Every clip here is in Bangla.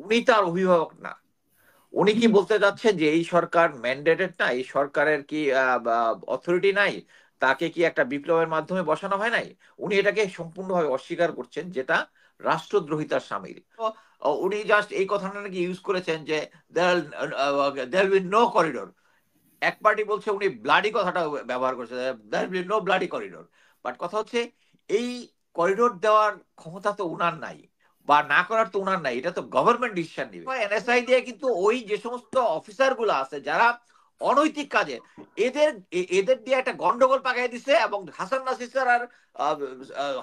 উনি তার অভিভাবক না। উনি কি বলতে যাচ্ছেন যে এই সরকার ম্যান্ডেটেড না, এই সরকারের কি অথরিটি নাই, তাকে কি একটা বিপ্লবের মাধ্যমে বসানো হয় নাই? উনি এটাকে সম্পূর্ণভাবে অস্বীকার করছেন, যেটা রাষ্ট্রদ্রোহিতার সামিল। তো, উনি জাস্ট এই কথাটা নাকি ইউজ করেছেন যে দেয়ার উইল নো করিডোর। এক পার্টি বলছে উনি ব্লাডি কথাটা ব্যবহার করছে, there will no bloody corridor. But কথা হচ্ছে, এই করিডোর দেওয়ার ক্ষমতা তো উনার নাই, বা না করার তো উনার নাই, এটা তো গভর্নমেন্ট ডিসিশন নিবে। এনএসআই দিয়ে কিন্তু ওই যে সমস্ত অফিসার গুলো আছে যারা অনৈতিক কাজে, এদের এদের দিয়ে একটা গন্ডগোল পাকাই দিছে, এবং হাসান নাসির স্যার আর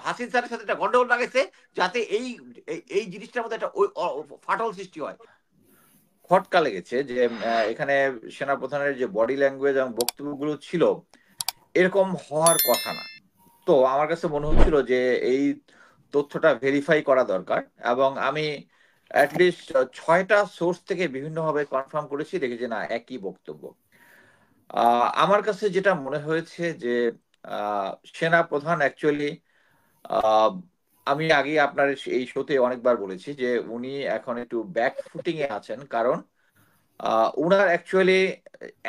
হাসিন স্যারের সাথে একটা গন্ডগোল পাকাইছে, যাতে এই এই জিনিসটার মধ্যে একটা ফাটল সৃষ্টি হয়। খটকা লেগেছে যে এখানে সেনাপ্রধানের যে বডি ল্যাঙ্গুয়েজ এবং বক্তব্যগুলো ছিল, এরকম হওয়ার কথা না। তো আমার কাছে মনে হচ্ছিল যে এই তথ্যটা ভেরিফাই করা দরকার, এবং আমি অ্যাটলিস্ট 6টা সোর্স থেকে বিভিন্নভাবে কনফার্ম করেছি, দেখি যে না, একই বক্তব্য। আমার কাছে যেটা মনে হয়েছে যে আহ, সেনা প্রধান অ্যাকচুয়ালি, আমি আগে আপনার এই শোতে অনেকবার বলেছি যে উনি এখন একটু ব্যাক ফুটিং এ আছেন, কারণ উনার অ্যাকচুয়ালি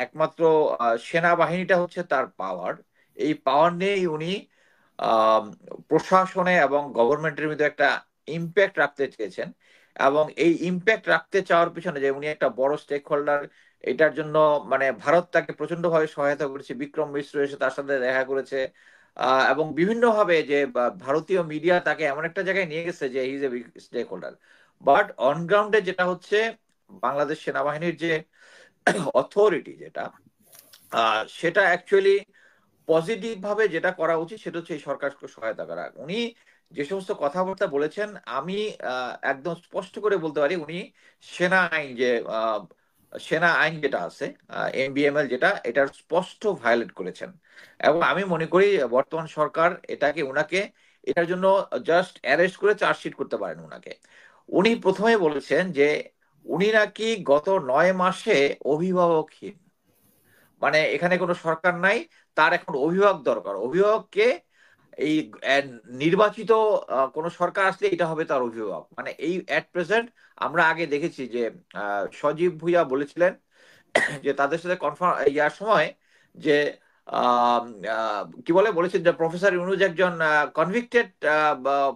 একমাত্র সেনাবাহিনীটা হচ্ছে তার পাওয়ার। এই পাওয়ার নিয়েই উনি আম, প্রশাসনে এবং গভর্নমেন্টের মধ্যে একটা ইম্প্যাক্ট রাখতে চেয়েছেন, এবং এই ইম্প্যাক্ট রাখতে চাওয়ার পিছনে যে উনি একটা বড় স্টেক হোল্ডার, এটার জন্য মানে ভারত তাকে প্রচন্ড ভাবে সহায়তা করেছে, বিক্রম মিশ্র এসে তার সাথে দেখা করেছে, এবং বিভিন্ন ভাবে যে ভারতীয় মিডিয়া তাকে এমন একটা জায়গায় নিয়ে গেছে যে he is a big stakeholder. But on গ্রাউন্ডে যেটা হচ্ছে, বাংলাদেশ সেনাবাহিনীর যে অথরিটি যেটা, সেটা অ্যাকচুয়ালি পজিটিভ ভাবে যেটা করা উচিত সেটা হচ্ছে এই সরকারকে সহায়তা করা। উনি যে সমস্ত কথাবার্তা বলেছেন, আমি একদম স্পষ্ট করে বলতে পারি উনি সেনা আইন যে আহ, সেনা আইন যেটা আছে, এমবিএমএল যেটা, এটার স্পষ্ট ভায়োলেট করেছেন। এবং আমি মনে করি বর্তমান সরকার এটাকে উনাকে এটার জন্য জাস্ট অ্যারেস্ট করে চার্জশিট করতে পারেন উনাকে। উনি প্রথমে বলেছেন যে উনি নাকি গত 9 মাসে অভিভাবকহীন, মানে এখানে কোনো সরকার নাই, তার এখন অভিভাবক দরকার। অভিভাবককে এই আহ, নির্বাচিত কোন সরকার আসলে এটা হবে তার অভিভাবক। মানে এই এট প্রেজেন্ট আমরা আগে দেখেছি যে সজীব ভুইয়া বলেছিলেন যে তাদের সাথে কনফার্ম ইয়ার সময় যে কি বলে বলেছেন যে প্রফেসর ইউনুস একজন কনভিক্টেড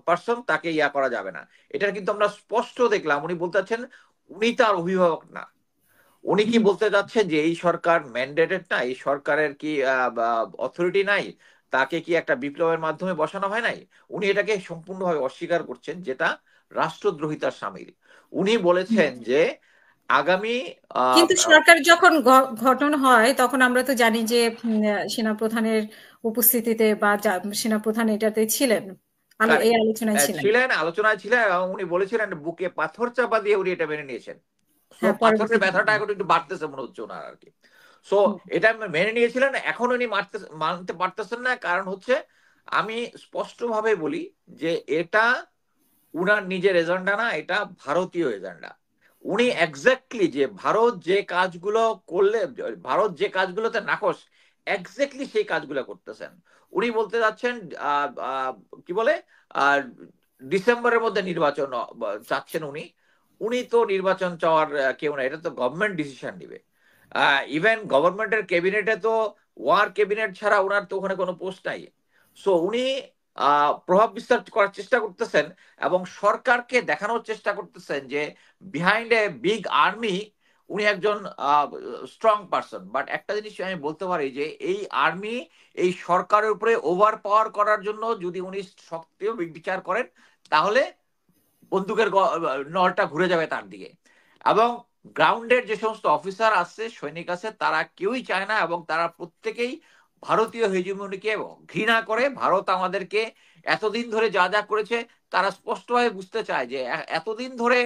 পার্সন, তাকে ইয়া করা যাবে না। এটা কিন্তু আমরা স্পষ্ট দেখলাম উনি বলতে চাচ্ছেন উনি তার অভিভাবক না। উনি কি বলতে চাচ্ছেন যে এই সরকার ম্যান্ডেটেড না, এই সরকারের কি অথরিটি নাই, তাকে কি একটা বিপ্লবের মাধ্যমে বসানো হয় নাই? উনি এটাকে সম্পূর্ণভাবে অস্বীকার করছেন, যেটা রাষ্ট্রদ্রোহিতার সামিল। উনি বলেছেন যে আগামী আহ, কিন্তু আহ, সরকার যখন গঠন হয় তখন আমরা তো জানি যে সেনাপ্রধানের উপস্থিতিতে বা সেনাপ্রধান এটাতে ছিলেন, এই correct, আলোচনায় ছিলেন। ছিলেন, আলোচনায় ছিলেন, এবং উনি বলেছিলেন বুকে পাথর চাপা দিয়ে উনি এটা মেনে নিয়েছেন। সো হ্যাঁ, পাথরের পরবর্তীতে। ব্যথাটা এখন একটু বাড়তেছে মনে হচ্ছে ওনার আর কি। সো এটা মেনে নিয়েছিলেন, এখন উনি মানতে পারতেছেন না, কারণ হচ্ছে আমি স্পষ্টভাবে বলি যে এটা উনার নিজের এজেন্ডা না, এটা ভারতীয় এজেন্ডা। উনি এক্স্যাক্টলি যে ভারত যে কাজগুলো করলে, ভারত যে কাজগুলোতে নাকশ, এক্স্যাক্টলি সেই কাজগুলো করতেছেন। উনি বলতে যাচ্ছেন আহ, আহ, কি বলে আহ, ডিসেম্বরের মধ্যে নির্বাচন চাচ্ছেন উনি। উনি তো নির্বাচন চাওয়ার কেউ না, এটা তো গভর্নমেন্ট ডিসিশন নিবে। ইভেন গভর্নমেন্টের ক্যাবিনেটে তো ওয়ার ক্যাবিনেট ছাড়া ওনার তো ওখানে কোনো পোস্ট নাই। সো উনি প্রভাব বিস্তার করার চেষ্টা করতেছেন, এবং সরকারকে দেখানোর চেষ্টা করতেছেন যে বিহাইন্ড এ বিগ আর্মি উনি একজন স্ট্রং পারসন। বাট একটা জিনিস আমি বলতে পারি যে এই আর্মি এই সরকারের উপরে ওভার পাওয়ার করার জন্য যদি উনি সক্রিয় বিচার করেন, তাহলে বন্দুকের নলটা ঘুরে যাবে তার দিকে। এবং গ্রাউন্ডের যে সমস্ত অফিসার আছে, সৈনিক আছে, তারা কেউই চায় না, এবং তারা প্রত্যেকেই ভারতীয় হেজিমনিকে ঘৃণা করে। ভারত আমাদেরকে এতদিন ধরে যা যা করেছে, তারা স্পষ্টভাবে বুঝতে চায় যে এতদিন ধরে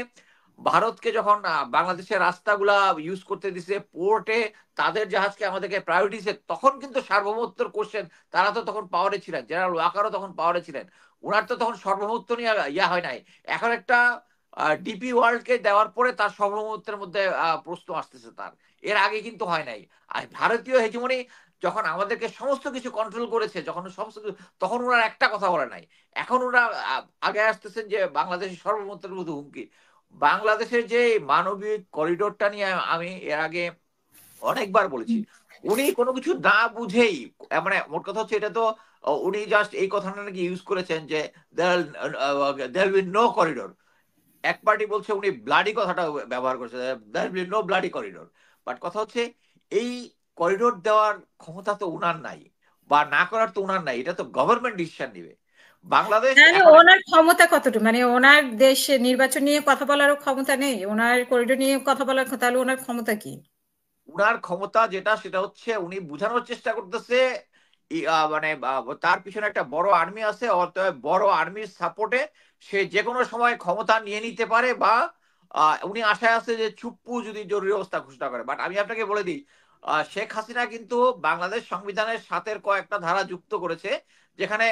ভারতকে যখন বাংলাদেশের রাস্তাগুলা ইউজ করতে দিছে, পোর্টে তাদের জাহাজকে আমাদেরকে প্রায়োরিটি দিছে, তখন কিন্তু সার্বভৌমত্বর কোশ্চেন, তারা তো তখন পাওয়ারে ছিলেন, জেনারেল ওয়াকারও তখন পাওয়ারে ছিলেন, ওনার তো তখন সার্বভৌমত্ব নিয়ে ইয়া হয় নাই। এখন একটা ডিপি ওয়ার্ল্ডকে দেওয়ার পরে তার সার্বভৌমত্বের মধ্যে প্রশ্ন আসতেছে তার, এর আগে কিন্তু হয় নাই। আর ভারতীয় হেজিমনি যখন আমাদেরকে সমস্ত কিছু কন্ট্রোল করেছে, যখন সমস্ত কিছু, তখন ওনার একটা কথা বলে নাই। এখন ওরা আগে আসতেছেন যে বাংলাদেশের সার্বভৌমত্বের মধ্যে হুমকি। বাংলাদেশের যে মানবিক করিডোরটা নিয়ে আমি এর আগে অনেকবার বলেছি, উনি কোনো কিছু না বুঝেই, মানে মোট কথা হচ্ছে এটা তো উনি জাস্ট এই কথাটা নাকি ইউজ করেছেন যে দেয়ার উইল নো করিডোর। এক পার্টি বলছে উনি ব্লাডি কথাটা ব্যবহার করছে, there will no bloody corridor. But কথা হচ্ছে এই করিডোর দেওয়ার ক্ষমতা তো উনার নাই, বা না করার তো উনার নাই, এটা তো গভর্নমেন্ট ডিসিশন নিবে। বাংলাদেশ তাহলে এখন ওনার ক্ষমতা কতটুকু, মানে ওনার দেশে নির্বাচন নিয়ে কথা বলারও ক্ষমতা নেই, ওনার করিডোর নিয়ে কথা বলার তাহলে ওনার ক্ষমতা কি? উনার ক্ষমতা যেটা সেটা হচ্ছে উনি বোঝানোর চেষ্টা করতেছে মানে তার পিছনে একটা বড় আর্মি আছে, অতএব বড় আর্মির সাপোর্টে সে যে কোনো সময় ক্ষমতা নিয়ে নিতে পারে, বা উনি আশায় আছে যে চুপ্পু যদি জরুরি অবস্থা ঘোষণা করে। বাট আমি আপনাকে বলে দিই, শেখ হাসিনা কিন্তু বাংলাদেশ সংবিধানের সাথের কয়েকটা ধারা যুক্ত করেছে, যেখানে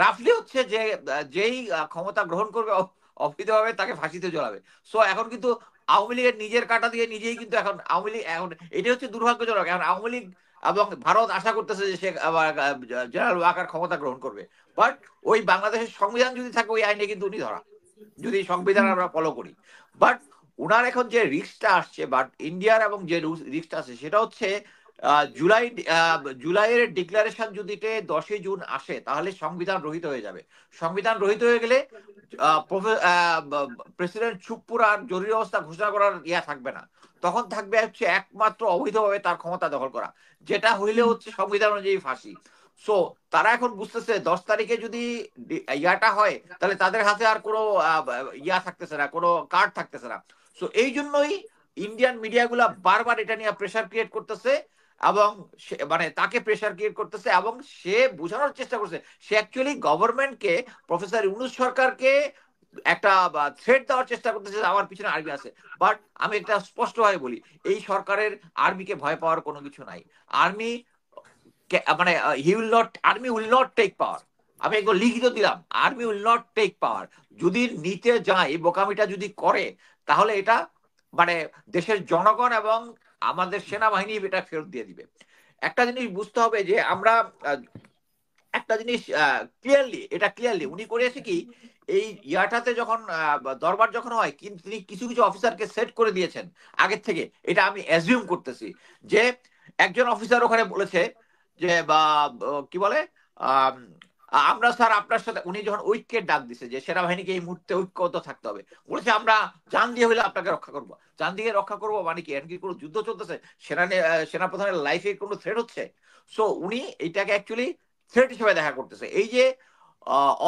রাফলি হচ্ছে যে যেই ক্ষমতা গ্রহণ করবে অবৈধভাবে তাকে ফাঁসিতে ঝোলাবে। সো এখন কিন্তু আওয়ামী লীগের নিজের কাটা দিয়ে নিজেই কিন্তু এখন আওয়ামী লীগ, এখন এটা হচ্ছে দুর্ভাগ্যজনক, এখন আওয়ামী লীগ এবং ভারত আশা করতেছে যে সে আবার জেনারেল ওয়াকার ক্ষমতা গ্রহণ করবে। বাট ওই বাংলাদেশের সংবিধান যদি থাকে ওই আইনে কিন্তু উনি ধরা, যদি সংবিধান হুম। আমরা ফলো করি। বাট উনার এখন যে রিস্কটা আসছে, বাট ইন্ডিয়ার এবং যে রিস্কটা আছে সেটা হচ্ছে জুলাই জুলাইয়ের ডিক্লারেশন যদি 10ই জুন আসে তাহলে সংবিধান রহিত হয়ে যাবে। সংবিধান রহিত হয়ে গেলে প্রেসিডেন্ট চুপ্পুর আর জরুরি অবস্থা ঘোষণা করার ইয়া থাকবে না। তখন থাকবে হচ্ছে একমাত্র অবৈধভাবে তার ক্ষমতা দখল করা, যেটা হইলে হুম। হচ্ছে সংবিধান অনুযায়ী ফাঁসি। সো তারা এখন বুঝতেছে 10 তারিখে যদি ইয়াটা হয় তাহলে তাদের হাতে আর কোনো ইয়া থাকতেছে না, কোনো কার্ড থাকতেছে না। সো এই জন্যই ইন্ডিয়ান মিডিয়াগুলা বারবার এটা নিয়ে প্রেসার ক্রিয়েট করতেছে, এবং মানে তাকে প্রেসার ক্রিয়েট করতেছে, এবং সে বোঝানোর চেষ্টা করছে সে অ্যাকচুয়ালি গভর্নমেন্টকে, প্রফেসর ইউনূস সরকারকে একটা থ্রেট দেওয়ার চেষ্টা করতেছে যে আমার পিছনে আর্মি আছে। বাট আমি একটা স্পষ্টভাবে বলি, এই সরকারের আর্মিকে ভয় পাওয়ার কোনো কিছু নাই। আর্মি মানে he will not, army will not take power. আমি একবার লিখিত দিলাম, army will not take power. যদি নিতে যায়, এই বোকামিটা যদি করে, তাহলে এটা মানে দেশের জনগণ এবং আমাদের সেনাবাহিনী এটা ফেরত দিয়ে দিবে। একটা জিনিস বুঝতে হবে যে আমরা একটা জিনিস ক্লিয়ারলি, এটা ক্লিয়ারলি উনি করেছে কি, এই ইয়াটাতে যখন দরবার যখন হয়, কিন্তু তিনি কিছু কিছু অফিসারকে সেট করে দিয়েছেন আগের থেকে, এটা আমি অ্যাজিউম করতেছি যে একজন অফিসার ওখানে বলেছে যে বা কি বলে আম, আমরা স্যার আপনার সাথে, উনি যখন ঐক্যের ডাক দিছে যে সেনাবাহিনীকে এই মুহূর্তে ঐক্যবদ্ধ থাকতে হবে, বলেছে আমরা জান দিয়ে হইলে আপনাকে রক্ষা করবো। জান দিয়ে রক্ষা করবো মানে কি, এমনকি কোনো যুদ্ধ চলতেছে, সেনাপ্রধানের লাইফে কোনো থ্রেট হচ্ছে? সো উনি এটাকে অ্যাকচুয়ালি থ্রেট হিসেবে দেখা করতেছে। এই যে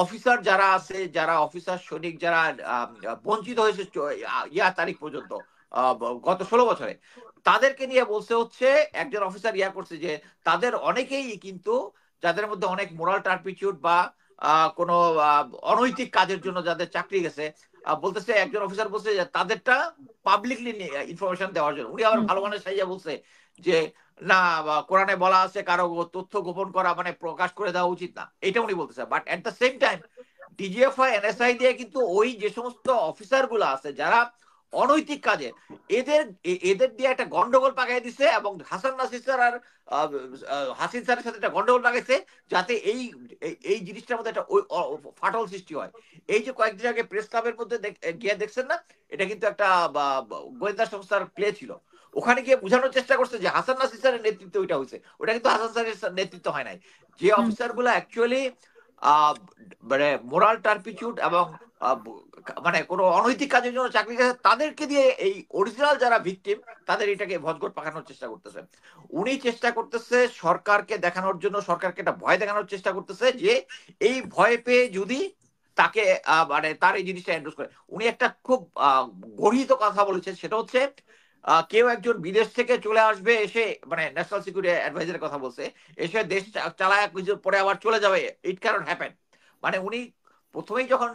অফিসার যারা আছে, যারা অফিসার সৈনিক যারা বঞ্চিত হয়েছে ইয়া তারিখ পর্যন্ত, গত 16 বছরে, তাদেরকে নিয়ে বলছে হচ্ছে একজন অফিসার ইয়া করছে যে তাদের অনেকেই কিন্তু, যাদের মধ্যে অনেক মোরাল টার্পিটিউড বা কোনো অনৈতিক কাজের জন্য যাদের চাকরি গেছে, বলতেছে একজন অফিসার বলছে যে তাদেরটা পাবলিকলি ইনফরমেশন দেওয়ার জন্য। উনি আবার হুম। ভালো মানুষ সাইয়া বলছে যে না, কোরআনে বলা আছে কারো তথ্য গোপন করা মানে প্রকাশ করে দেওয়া উচিত না, এটা উনি বলতেছে। But at the same time DGFI NSI দিয়ে কিন্তু ওই যে সমস্ত অফিসার গুলো আছে যারা অনৈতিক কাজে, এদের এদের দিয়ে একটা গন্ডগোল পাকাই দিছে, এবং হাসান নাসির স্যার আর হাসিন স্যারের সাথে একটা গন্ডগোল পাকাইছে, যাতে এই এই জিনিসটার মধ্যে একটা ফাটল সৃষ্টি হয়। এই যে কয়েকদিন আগে প্রেস ক্লাবের মধ্যে গিয়ে দেখছেন না, এটা কিন্তু একটা গোয়েন্দা সংস্থার প্লে ছিল। ওখানে গিয়ে বোঝানোর চেষ্টা করছে যে হাসান নাসির স্যারের নেতৃত্বে ওইটা হয়েছে, ওটা কিন্তু হাসান স্যারের নেতৃত্ব হয় নাই। যে হুম। অফিসার গুলো অ্যাকচুয়ালি মানে মোরাল টার্পিটিউড এবং মানে কোনো অনৈতিক কাজের জন্য চাকরি করে, তাদেরকে দিয়ে এই অরিজিনাল যারা ভিকটিম তাদের এটাকে ভজগট পাকানোর চেষ্টা করতেছে। উনি চেষ্টা করতেছে সরকারকে দেখানোর জন্য, সরকারকে একটা ভয় দেখানোর চেষ্টা করতেছে যে এই ভয় পেয়ে যদি তাকে মানে তার এই জিনিসটা এন্ডোর্স করে। উনি একটা খুব গর্হিত কথা বলেছেন, সেটা হচ্ছে কেউ একজন বিদেশ থেকে চলে আসবে এসে, মানে ন্যাশনাল সিকিউরিটি অ্যাডভাইজারের কথা বলছে, এসে দেশ চালায় কিছু পরে আবার চলে যাবে, ইট ক্যানট হ্যাপেন। মানে উনি প্রথমেই যখন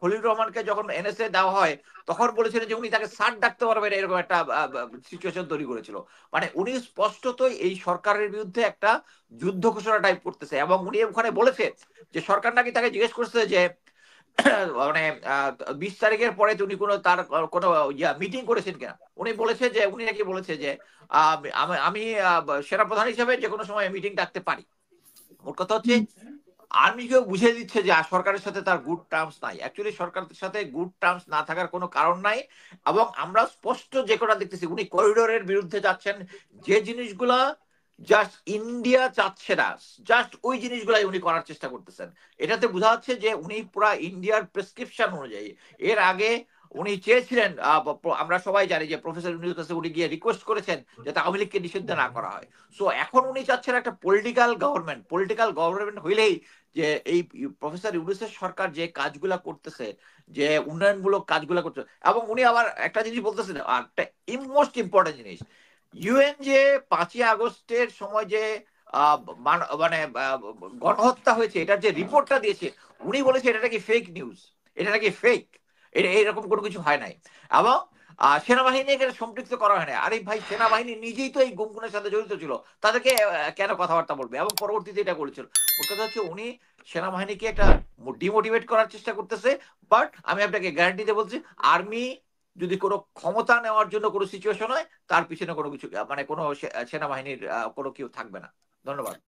খলিলুর রহমানকে যখন এনএসএ দেওয়া হয়, তখন বলেছিলেন যে উনি তাকে স্যার ডাকতে পারবেন, এরকম একটা সিচুয়েশন তৈরি করেছিল। মানে উনি স্পষ্টতই এই সরকারের বিরুদ্ধে একটা যুদ্ধ ঘোষণা টাইপ করতেছে, এবং উনি ওখানে বলেছে যে সরকার নাকি তাকে জিজ্ঞেস করছে যে মানে 20 তারিখের পরে উনি কোনো তার কোনো মিটিং করেছেন কিনা। উনি বলেছে যে, উনি নাকি বলেছে যে আমি সেনাপ্রধান হিসেবে যে কোনো সময় মিটিং ডাকতে পারি। মোট কথা হচ্ছে হুম। আর্মিকেও বুঝিয়ে দিচ্ছে যে সরকারের সাথে তার গুড টার্মস নাই। অ্যাকচুয়ালি সরকারের সাথে গুড টার্মস না থাকার কোনো কারণ নাই। এবং আমরা স্পষ্ট যে কটা দেখতেছি, উনি করিডোরের বিরুদ্ধে যাচ্ছেন। যে জিনিসগুলা জাস্ট ইন্ডিয়া চাচ্ছে না, জাস্ট ওই জিনিসগুলাই উনি করার চেষ্টা করতেছেন। এটাতে বোঝা যাচ্ছে যে উনি পুরা ইন্ডিয়ার প্রেসক্রিপশন অনুযায়ী। এর আগে উনি চেয়েছিলেন, আমরা সবাই জানি যে প্রফেসর ইউনূসের কাছে উনি গিয়ে রিকোয়েস্ট করেছেন যাতে আওয়ামী লীগকে নিষিদ্ধ না করা হয়। সো এখন উনি চাচ্ছেন একটা পলিটিক্যাল গভর্নমেন্ট। পলিটিক্যাল গভর্নমেন্ট হইলেই যে এই প্রফেসর ইউনূসের সরকার যে কাজগুলা করতেছে, যে উন্নয়নমূলক কাজগুলা করছে, এবং উনি আবার একটা জিনিস বলতেছেন, একটা মোস্ট ইম্পর্টেন্ট জিনিস, ইউএন যে 5ই আগস্টের সময় যে মানে গণহত্যা হয়েছে এটার যে রিপোর্টটা দিয়েছে, উনি বলেছে এটা নাকি ফেক নিউজ, এটা নাকি ফেক, এটা এরকম কোনো কিছু হয় নাই। এবং সেনাবাহিনী এখানে সম্পৃক্ত করা হয় না। আরে ভাই, সেনাবাহিনী নিজেই তো এই গুমগুনের সাথে জড়িত ছিল, তাদেরকে কেন কথাবার্তা বলবে? এবং পরবর্তীতে এটা করেছিল। ওর কথা হচ্ছে উনি সেনাবাহিনীকে একটা ডিমোটিভেট করার চেষ্টা করতেছে। বাট আমি আপনাকে গ্যারান্টি দিয়ে বলছি, আর্মি যদি কোনো ক্ষমতা নেওয়ার জন্য কোনো সিচুয়েশন হয়, তার পিছনে কোনো কিছু মানে কোনো সেনাবাহিনীর কোনো কেউ থাকবে না। ধন্যবাদ।